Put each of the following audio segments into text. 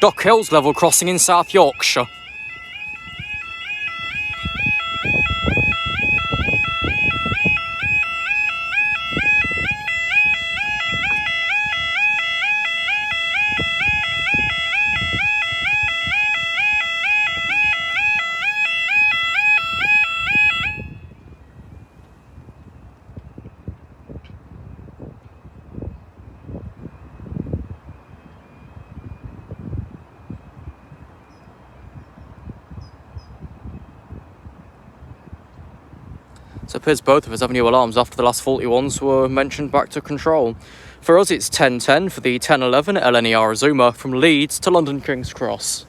Dock Hill's level crossing in South Yorkshire. So it appears both of us have new alarms after the last faulty ones were mentioned back to control. For us it's 10:10 for the 10:11 LNER Azuma from Leeds to London King's Cross.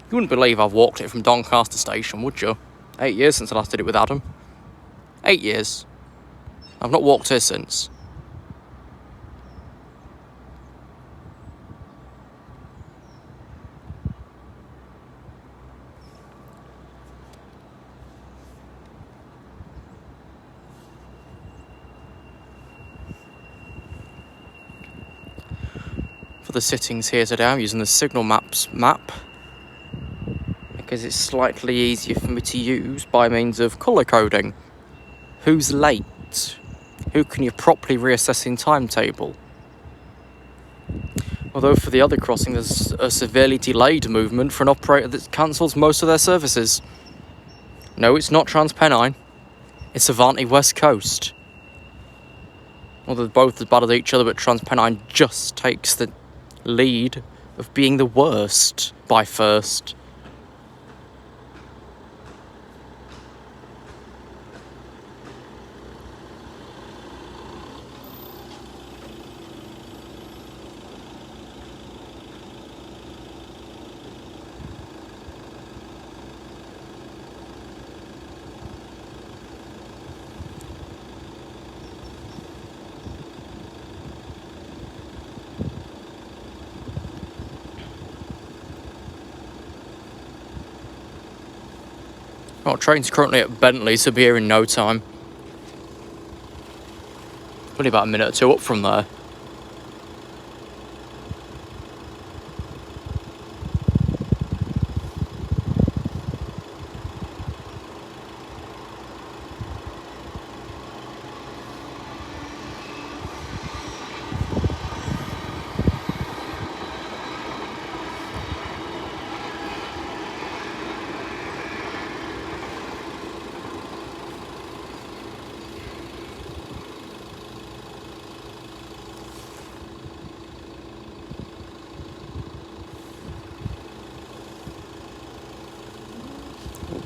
You wouldn't believe I've walked it from Doncaster station, would you? 8 years since I last did it with Adam. 8 years. I've not walked here since. For the sittings here today, I'm using the Signal Maps map because it's slightly easier for me to use by means of colour coding. Who's late? Who can you properly reassess in Timetable? Although for the other crossing there's a severely delayed movement for an operator that cancels most of their services. No, it's not Transpennine. It's Avanti West Coast. Well, they're both as bad as each other, but Transpennine just takes the lead of being the worst by first. Well, train's currently at Bentley, so be here in no time. Only about a minute or two up from there.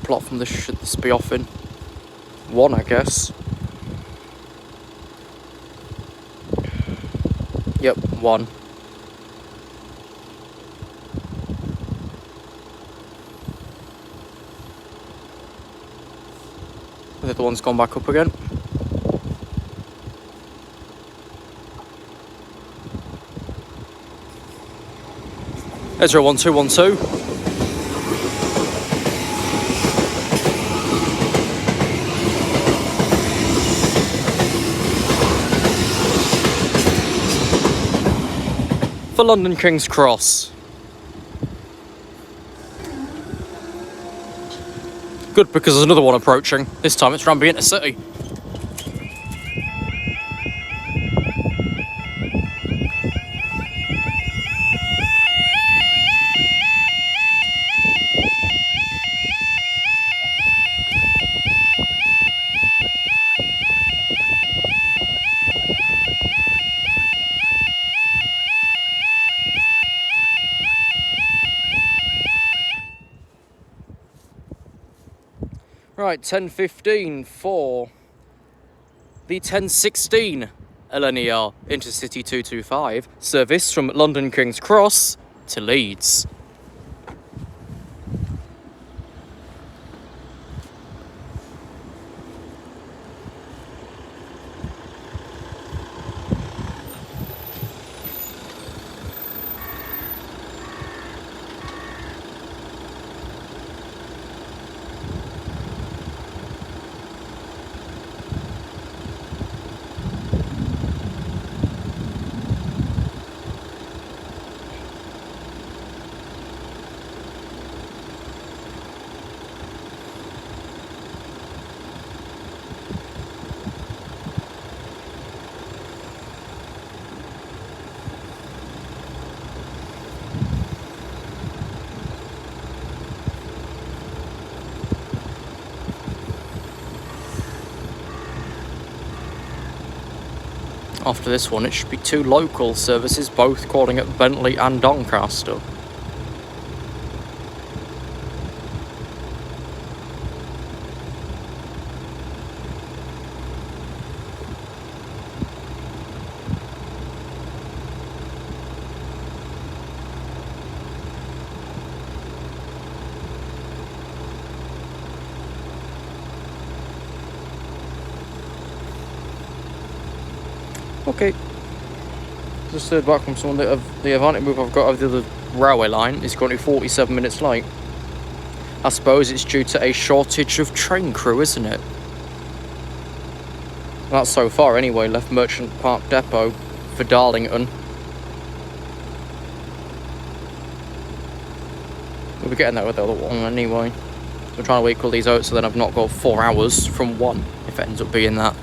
Plot from this should this be off in? 1, I guess. Yep, 1. The other one's gone back up again. Ezra 1212. For London King's Cross. Good, because there's another one approaching. This time it's around the intercity. Right, 10:15 for the 10:16 LNER Intercity 225 service from London King's Cross to Leeds. After this one, it should be 2 local services, both calling at Bentley and Doncaster. Okay, just heard back from someone that the Avanti move I've got over the other railway line is currently 47 minutes late. I suppose it's due to a shortage of train crew, isn't it? That's so far anyway, left Merchant Park Depot for Darlington. We'll be getting there with the other one anyway. We're trying to equal these out so then I've not got 4 hours from one, if it ends up being that.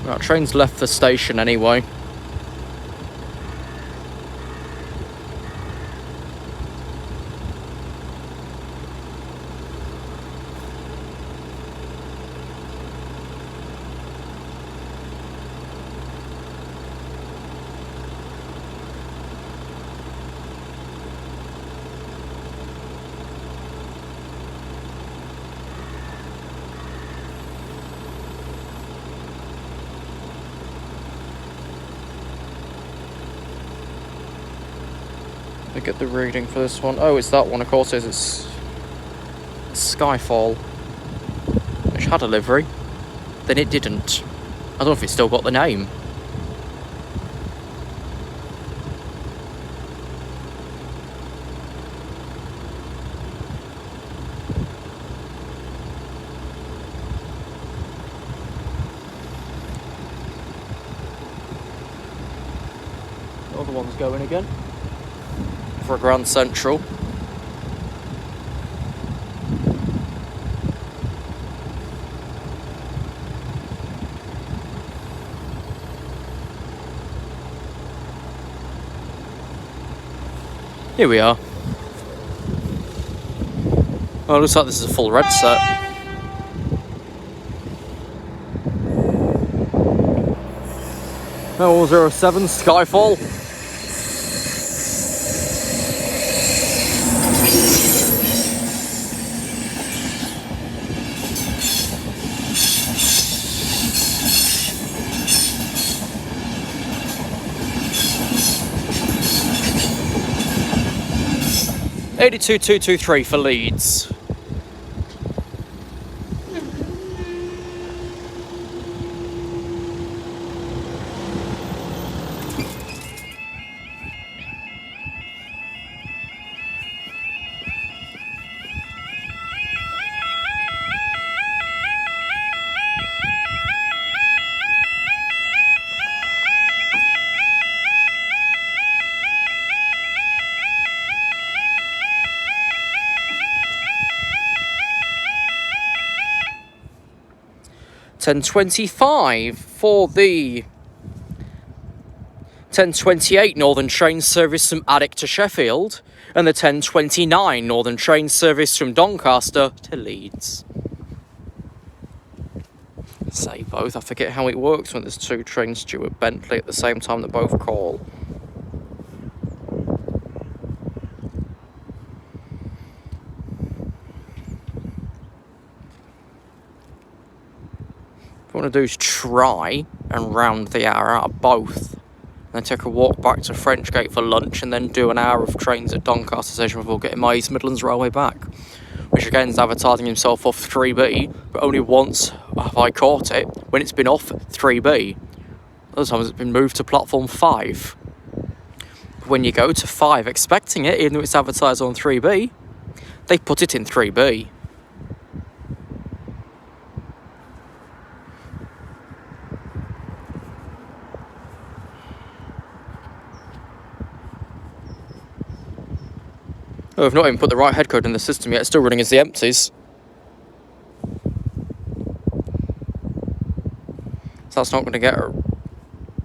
Right, train's left the station anyway. Get the reading for this one. Oh, it's that one, of course it is. It's Skyfall, which had a livery, then it didn't. I don't know if it's still got the name. The other one's going again. For Grand Central. Here we are. Oh, it looks like this is a full red set. Oh, 07 Skyfall. $82,223 for Leeds. $10.25 for the 10.28 Northern Train service from Addick to Sheffield, and the 10.29 Northern Train service from Doncaster to Leeds. Say both, I forget how it works when there's 2 trains due at Bentley at the same time that both call. What I want to do is try and round the hour out of both. Then take a walk back to Frenchgate for lunch and then do an hour of trains at Doncaster station before getting my East Midlands Railway back. Which again is advertising himself off 3B, but only once have I caught it when it's been off 3B. Other times it's been moved to platform 5. When you go to 5 expecting it, even though it's advertised on 3B, they put it in 3B. Oh, I've not even put the right head code in the system yet, it's still running as the empties. So that's not going to get a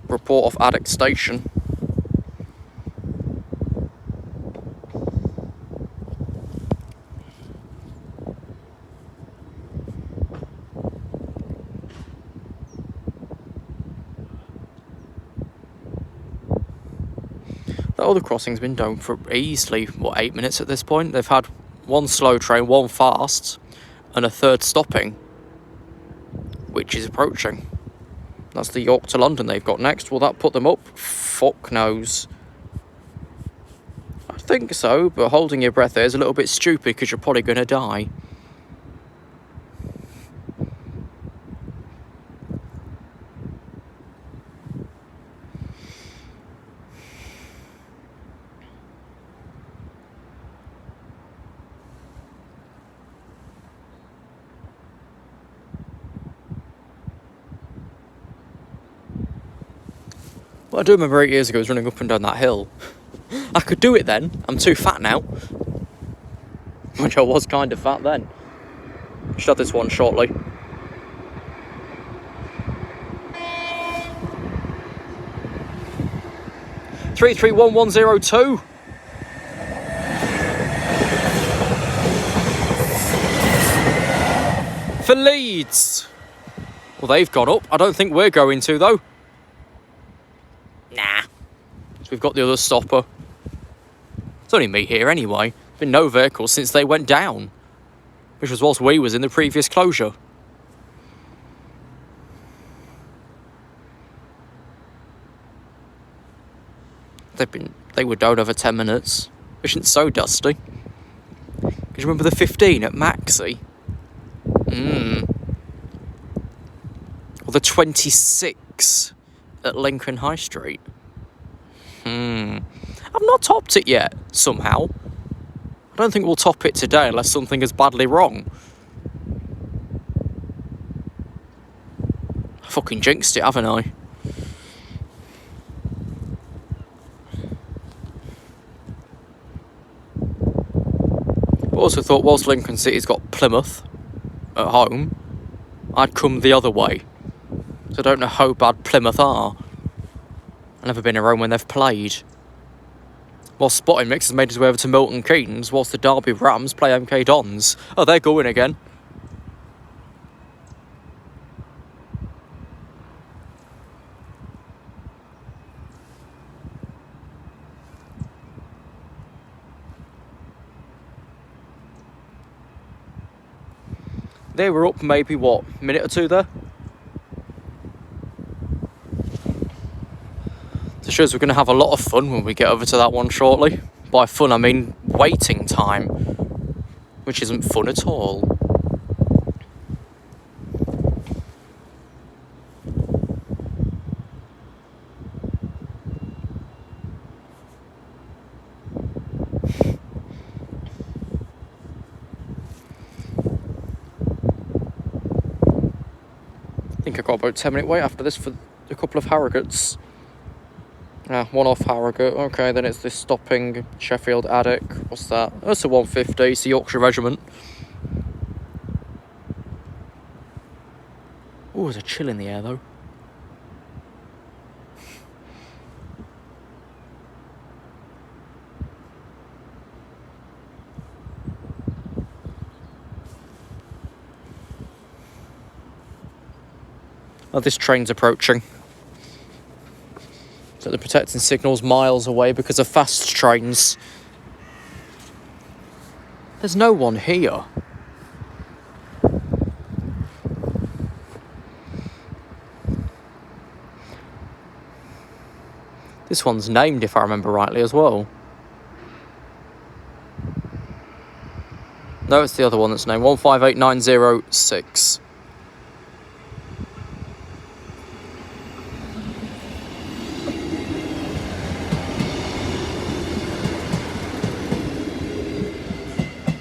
report off Addick Station. That other crossing's been done for easily, what, 8 minutes at this point? They've had one slow train, one fast, and a third stopping, which is approaching. That's the York to London they've got next. Will that put them up? Fuck knows. I think so, but holding your breath there is a little bit stupid because you're probably going to die. What I do remember 8 years ago was running up and down that hill. I could do it then. I'm too fat now. Which I was kind of fat then. Should have this one shortly. Three 31102. For Leeds. Well, they've gone up. I don't think we're going to though. Nah. So we've got the other stopper. It's only me here anyway. Been no vehicles since they went down. Which was whilst we was in the previous closure. They were down over 10 minutes. Which isn't so dusty. Because you remember the 15 at Maxi? Or the 26 at Lincoln High Street. I've not topped it yet, somehow. I don't think we'll top it today unless something is badly wrong. I fucking jinxed it, haven't I? I also thought whilst Lincoln City's got Plymouth at home, I'd come the other way. So I don't know how bad Plymouth are. I've never been around when they've played. Whilst Spotting Mix has made his way over to Milton Keynes, whilst the Derby Rams play MK Dons. Oh, they're going again. They were up maybe, what, a minute or two there? So it shows we're going to have a lot of fun when we get over to that one shortly. By fun, I mean waiting time, which isn't fun at all. I think I've got about 10-minute wait after this for a couple of Harrogates. One off Harrogate. Okay, then it's this stopping Sheffield Addick. What's that? That's a 150. It's the Yorkshire Regiment. Oh, there's a chill in the air though. Oh, this train's approaching. So the protecting signal's miles away because of fast trains. There's no one here. This one's named, if I remember rightly, as well. No, it's the other one that's named. 158906.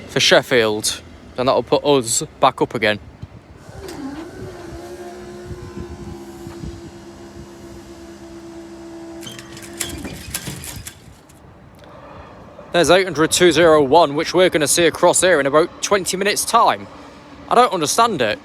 For Sheffield, and that'll put us back up again. There's 800-201, which we're going to see across here in about 20 minutes' time. I don't understand it.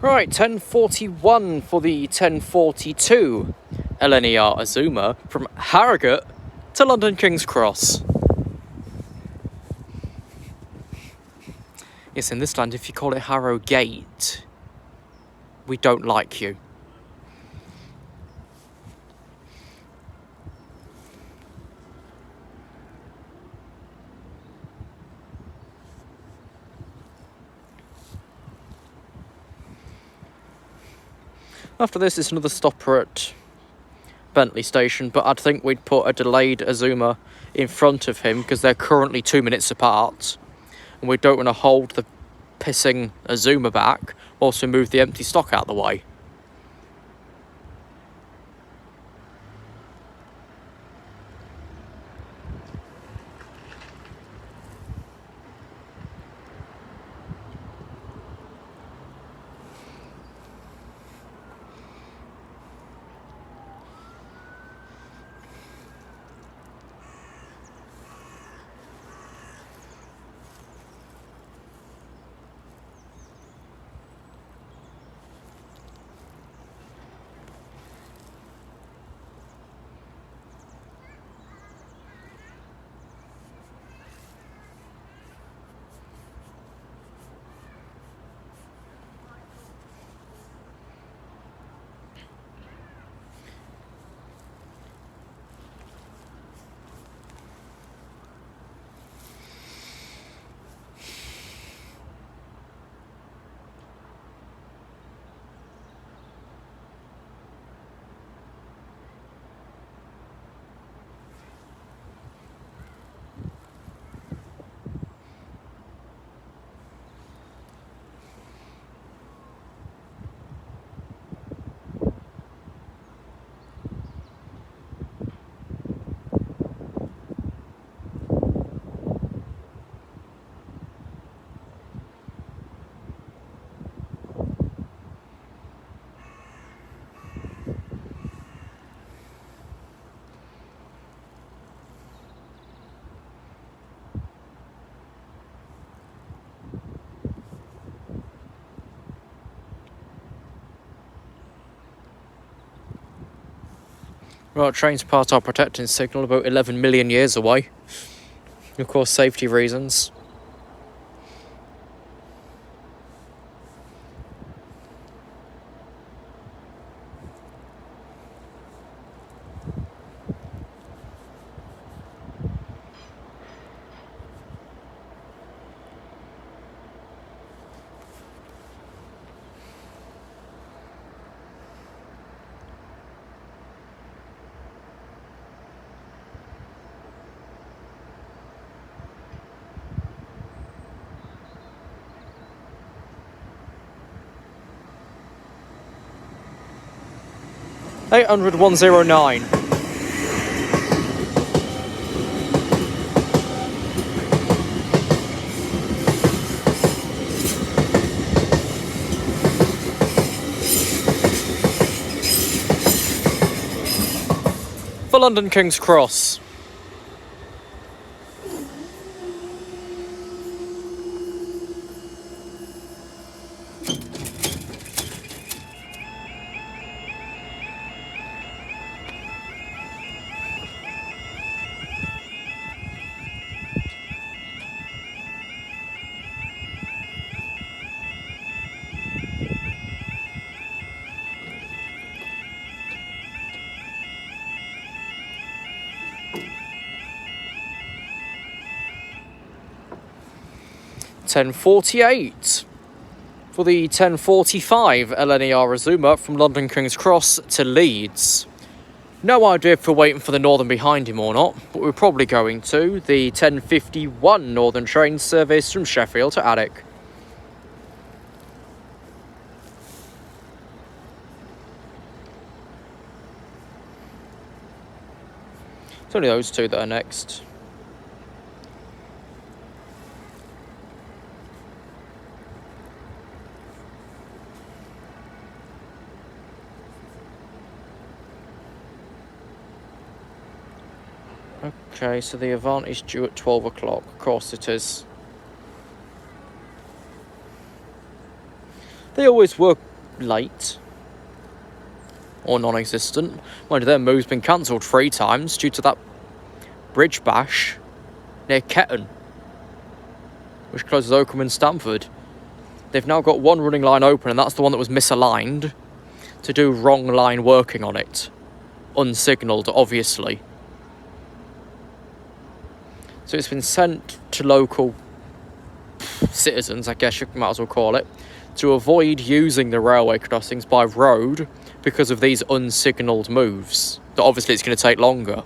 Right, 10:41 for the 10:42 LNER Azuma from Harrogate to London King's Cross. Yes, in this land, if you call it Harrogate, we don't like you. After this, it's another stopper at Bentley station, but I'd think we'd put a delayed Azuma in front of him because they're currently 2 minutes apart, and we don't want to hold the pissing Azuma back whilst we move the empty stock out of the way. Right, trains past our protecting signal about 11 million years away. Of course, safety reasons. Eight hundred 109. For London King's Cross. $10.48 for the 10:45 LNER Azuma from London King's Cross to Leeds. No idea if we're waiting for the Northern behind him or not, but we're probably going to. The 10:51 Northern train service from Sheffield to Attic. It's only those two that are next. Okay, so the Avanti's due at 12 o'clock. Of course it is. They always work late. Or non-existent. One of their moves been cancelled 3 times due to that bridge bash near Ketton, which closes Oakham and Stamford. They've now got one running line open, and that's the one that was misaligned to do wrong line working on it. Unsignalled, obviously. So it's been sent to local citizens, I guess you might as well call it, to avoid using the railway crossings by road because of these unsignalled moves. That obviously it's going to take longer.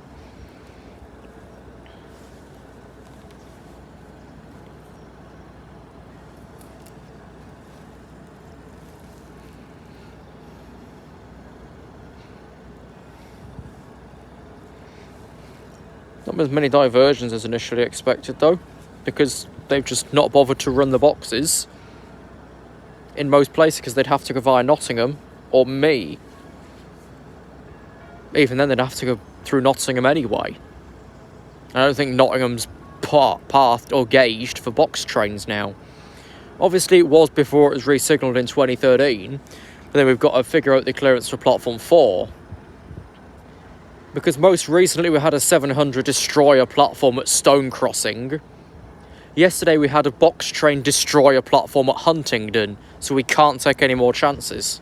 Not as many diversions as initially expected though, because they've just not bothered to run the boxes in most places because they'd have to go via Nottingham or me. Even then they'd have to go through Nottingham anyway. I don't think Nottingham's pathed or gauged for box trains now. Obviously it was before it was re-signalled in 2013, but then we've got to figure out the clearance for platform 4. Because most recently we had a 700 destroyer platform at Stone Crossing. Yesterday we had a box train destroyer platform at Huntingdon, so we can't take any more chances.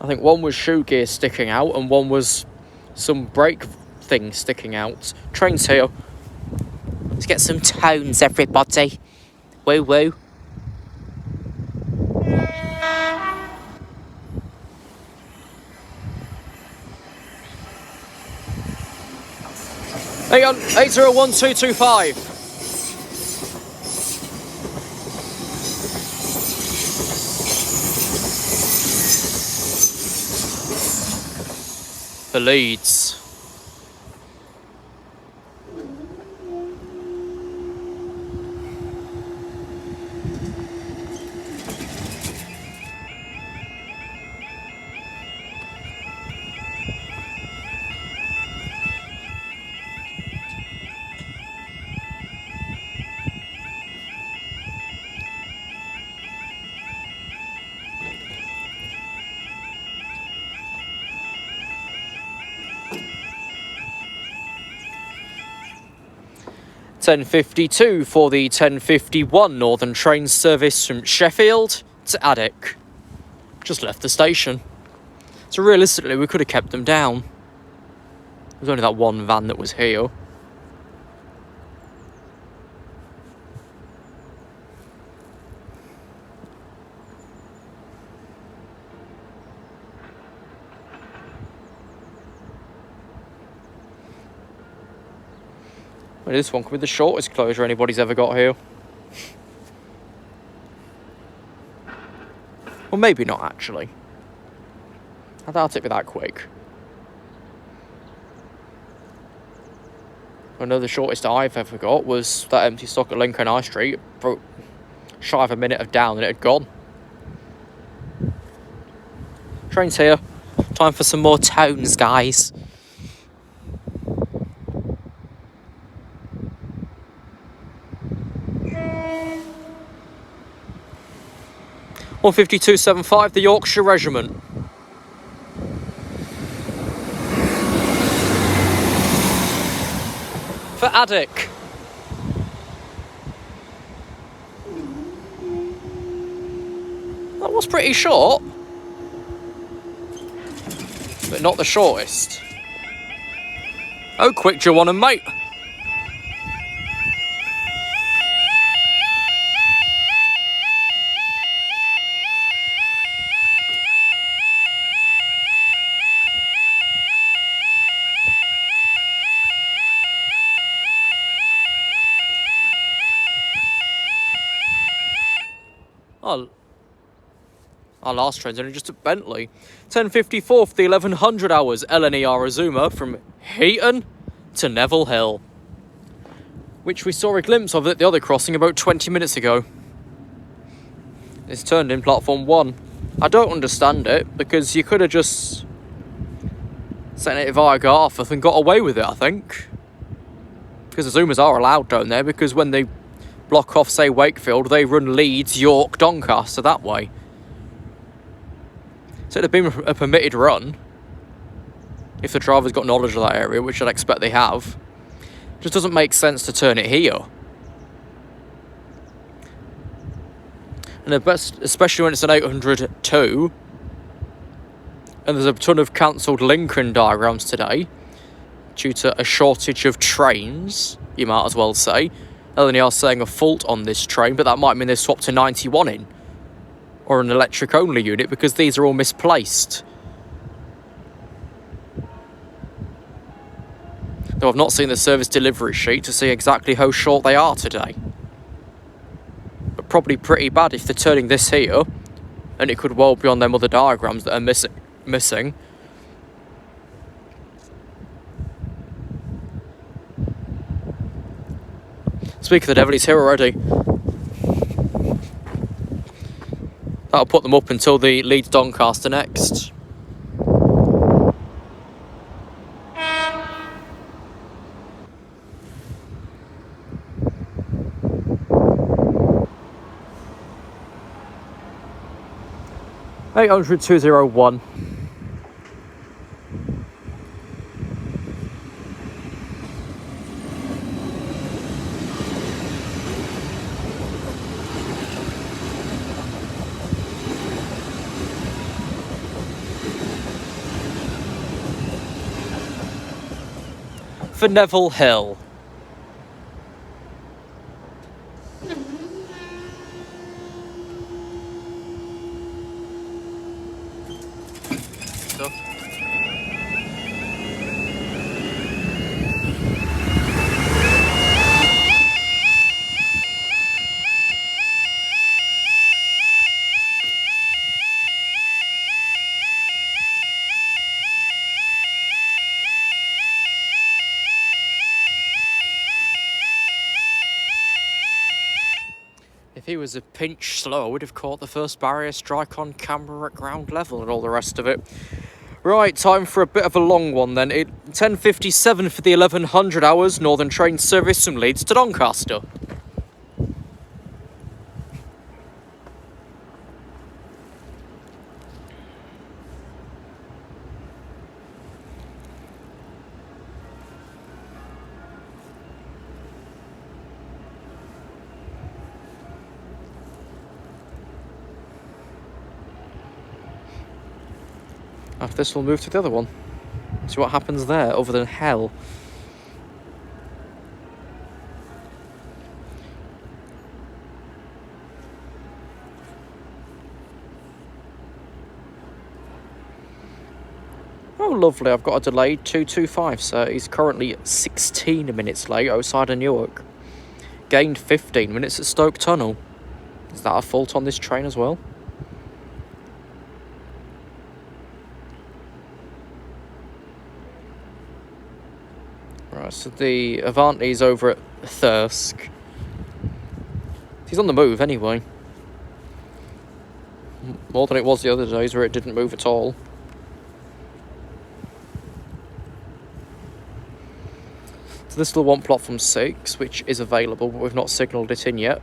I think one was shoe gear sticking out and one was some brake thing sticking out. Train's here. Let's get some tones, everybody. Woo woo. Hang on, 801225. For Leeds. £10.52 for the 10:51 Northern train service from Sheffield to Addick. Just left the station. So realistically, we could have kept them down. There's only that one van that was here. Well, this one could be the shortest closure anybody's ever got here. Well, maybe not, actually. I doubt it'd be that quick. I know the shortest I've ever got was that empty stock at Lincoln High Street. For shy of a minute of down and it had gone. Train's here. Time for some more tones, guys. £152.75, the Yorkshire Regiment. For Addick. That was pretty short. But not the shortest. Oh, quick, do you want 'em, mate? Our last train's only just at Bentley. 10:54 for the 1100 hours LNER Azuma from Heaton to Neville Hill, which we saw a glimpse of at the other crossing about 20 minutes ago. It's turned in platform 1. I don't understand it, because you could have just sent it via Garforth and got away with it, I think. Because the Azumas are allowed down there, because when they block off, say, Wakefield, they run Leeds, York, Doncaster that way. So it'd have been a permitted run if the driver's got knowledge of that area, which I'd expect they have. It just doesn't make sense to turn it here. And especially when it's an 802, and there's a ton of cancelled Lincoln diagrams today due to a shortage of trains, you might as well say. LNER saying a fault on this train, but that might mean they've swapped a 91 in, or an electric-only unit, because these are all misplaced. Though I've not seen the service delivery sheet to see exactly how short they are today. But probably pretty bad if they're turning this here, and it could well be on them other diagrams that are missing. Speak of the devil, he's here already. That'll put them up until the Leeds Doncaster next. Eight hundred 201. For Neville Hill. So. If he was a pinch slow, we'd have caught the first barrier strike on camera at ground level and all the rest of it. Right, time for a bit of a long one then. 10:57 for the 1100 hours Northern train service from Leeds to Doncaster. After this, we'll move to the other one. See what happens there, other than hell. Oh, lovely. I've got a delayed 225, sir. He's currently 16 minutes late outside of Newark. Gained 15 minutes at Stoke Tunnel. Is that a fault on this train as well? Right, so the Avanti is over at Thirsk. He's on the move anyway. More than it was the other days where it didn't move at all. So this will want platform 6, which is available, but we've not signalled it in yet.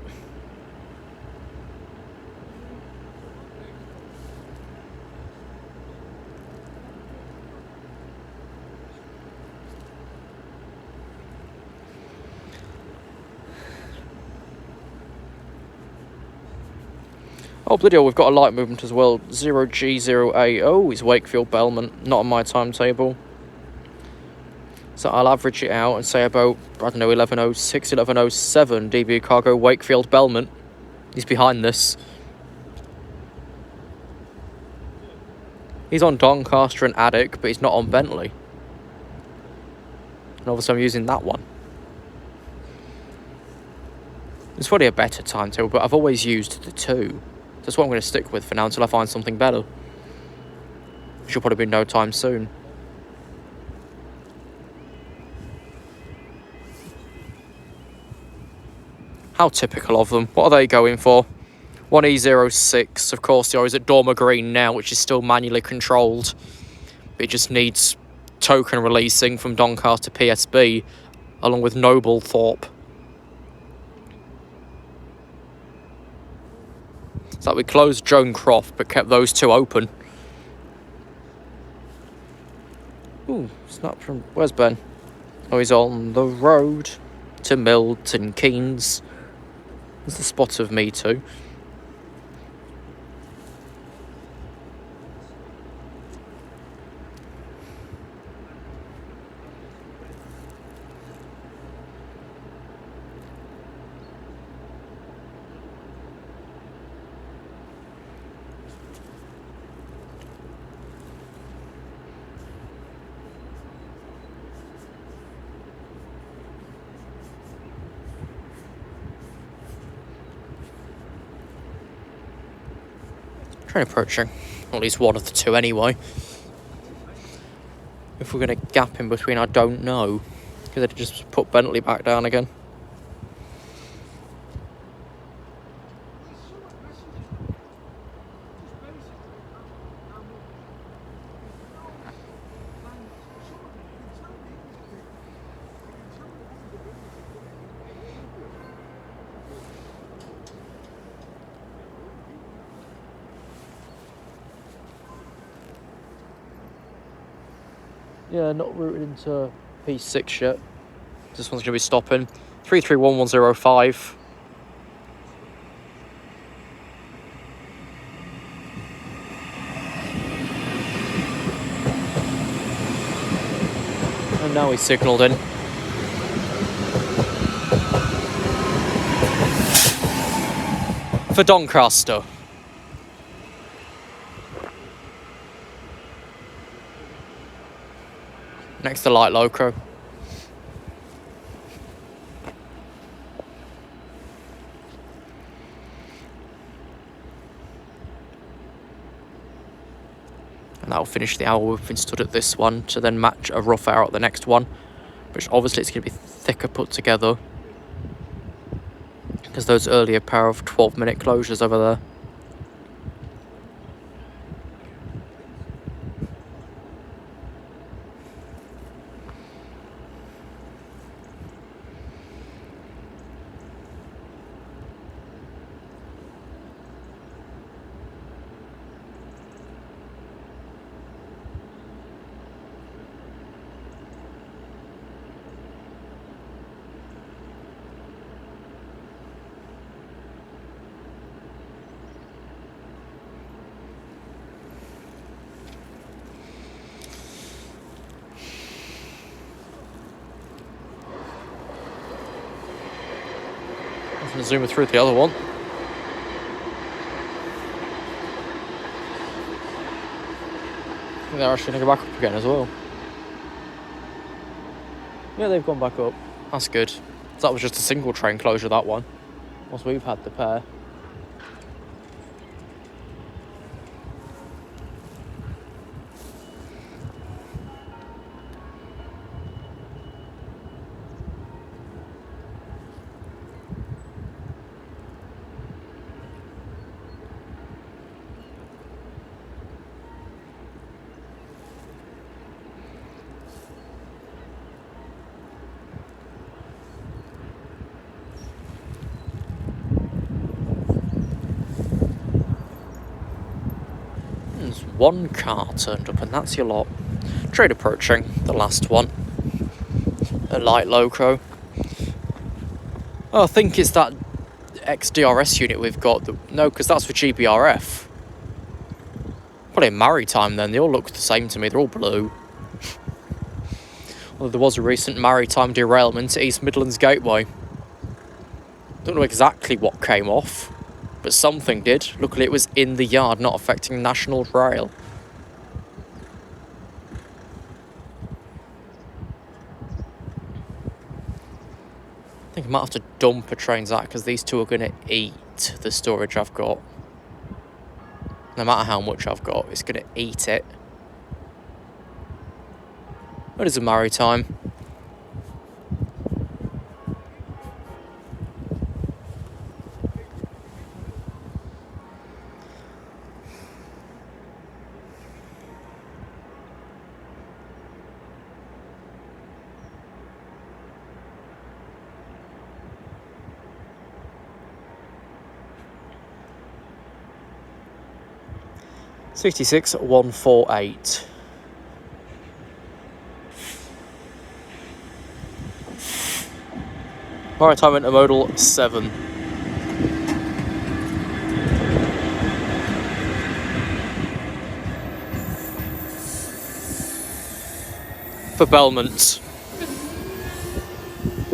Oh, bloody hell, we've got a light movement as well. 0G080 is Wakefield Belmont, not on my timetable. So I'll average it out and say about, I don't know, 1106, 1107 DB Cargo Wakefield Belmont. He's behind this. He's on Doncaster and Attic, but he's not on Bentley. And obviously I'm using that one. It's probably a better timetable, but I've always used the 2. That's what I'm going to stick with for now until I find something better. Which will probably be no time soon. How typical of them. What are they going for? 1E06. Of course, they're always at Dormer Green now, which is still manually controlled. But it just needs token releasing from Doncaster PSB along with Noblethorpe. It's like we closed Joan Croft but kept those two open. Ooh, snap from... Where's Ben? Oh, he's on the road to Milton Keynes. There's the spot of me too. Train approaching. At least one of the two anyway. If we're going to gap in between, I don't know. Because they just put Bentley back down again. Yeah, not routed into P6 yet. This one's going to be stopping. 331105. And now he's signalled in. For Doncaster. Next to light loco. And that'll finish the hour we've been stood at this one to then match a rough hour at the next one. Which obviously it's going to be thicker put together. Because those earlier pair of 12-minute closures over there. I'm going to zoom through the other one. I think they're actually going to go back up again as well. Yeah, they've gone back up. That's good. So that was just a single train closure, that one. Once we've had the pair. One car turned up and that's your lot. Train approaching, the last one. A light loco. Oh, I think it's that XDRS unit we've got. No, because that's for GBRF. Probably Maritime then, they all look the same to me, they're all blue. Although there was a recent Maritime derailment at East Midlands Gateway. Don't know exactly what came off. But something did. Luckily it was in the yard, not affecting National Rail. I think I might have to dump a trains out because these two are going to eat the storage I've got. No matter how much I've got, it's going to eat it. What is a Maritime? 66148. Maritime Intermodal 7. For Belmont.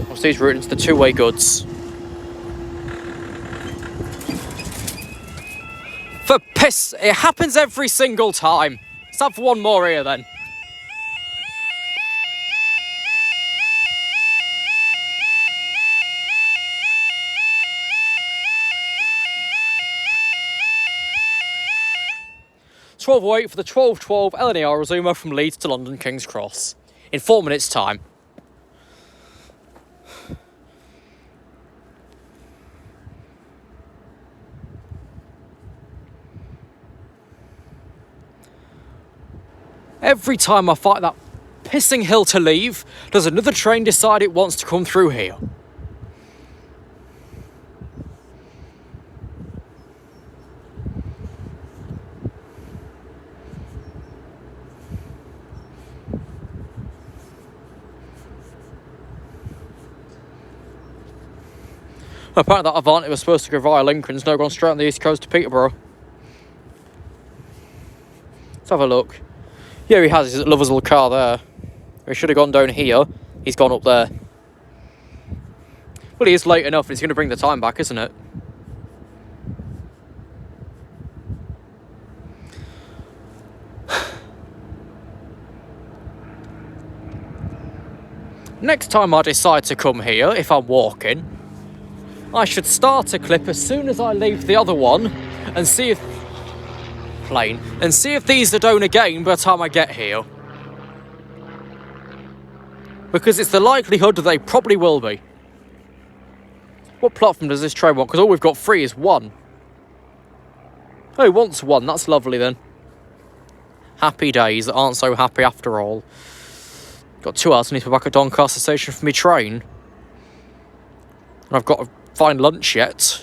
What's these routes? The two-way goods. For piss! It happens every single time. Let's have one more here then. It's 12:08 for the 12:12 LNER Azuma from Leeds to London King's Cross. In 4 minutes' time. Every time I fight that pissing hill to leave, does another train decide it wants to come through here? Apparently that Avanti was supposed to go via Lincoln's, now gone straight on the east coast to Peterborough. Let's have a look. Yeah, he has his lover's little car there. He should have gone down here. He's gone up there. Well, he is late enough. It's going to bring the time back, isn't it? Next time I decide to come here, if I'm walking, I should start a clip as soon as I leave the other one and see if... and see if these are down again by the time I get here. Because it's the likelihood that they probably will be. What platform does this train want? Because all we've got 3 is 1. Oh, he wants 1. That's lovely then. Happy days that aren't so happy after all. Got 2 hours. I need to be back at Doncaster station for my train. And I've got to find lunch yet.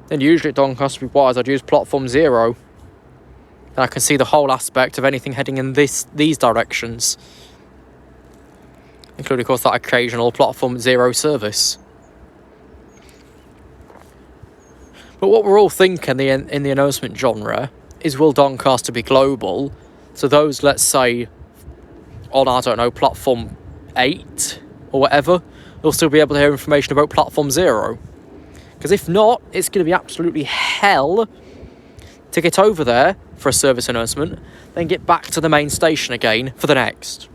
Then usually at Doncaster Wise I'd use platform 0. Then I can see the whole aspect of anything heading in these directions. Including of course that occasional platform 0 service. But what we're all thinking in the announcement genre is, will Doncaster be global? So those, let's say, on, I don't know, platform 8 or whatever, they'll still be able to hear information about platform 0. Because if not, it's going to be absolutely hell to get over there for a service announcement, then get back to the main station again for the next.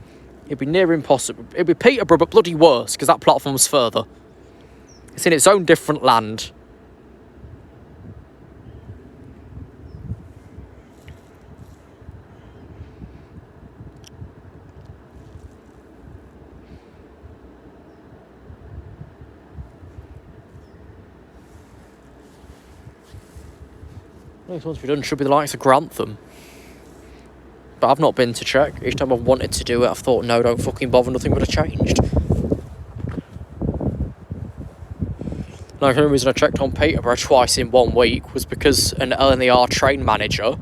It'd be near impossible. It'd be Peterborough, but bloody worse, because that platform's further. It's in its own different land. Next one's to be done should be the likes of Grantham. But I've not been to check. Each time I've wanted to do it, I've thought, no, don't fucking bother, nothing would have changed. Now, the only reason I checked on Peterborough twice in 1 week was because an LNER train manager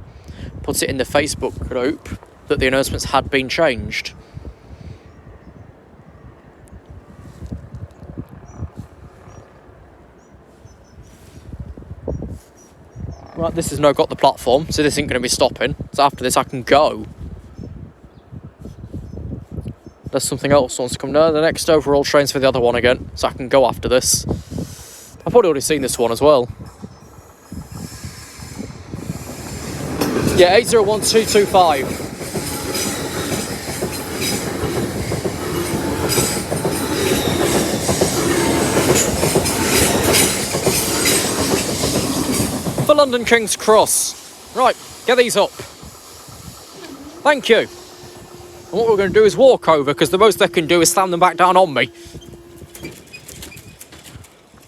puts it in the Facebook group that the announcements had been changed. Right, this has now got the platform, so this isn't going to be stopping. So after this, I can go. There's something else wants to come down. The next overall train's for the other one again, so I can go after this. I've probably already seen this one as well. Yeah, 801225. For London King's Cross. Right, get these up. Thank you. And what we're going to do is walk over, because the most they can do is slam them back down on me.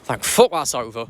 Thank fuck that's over.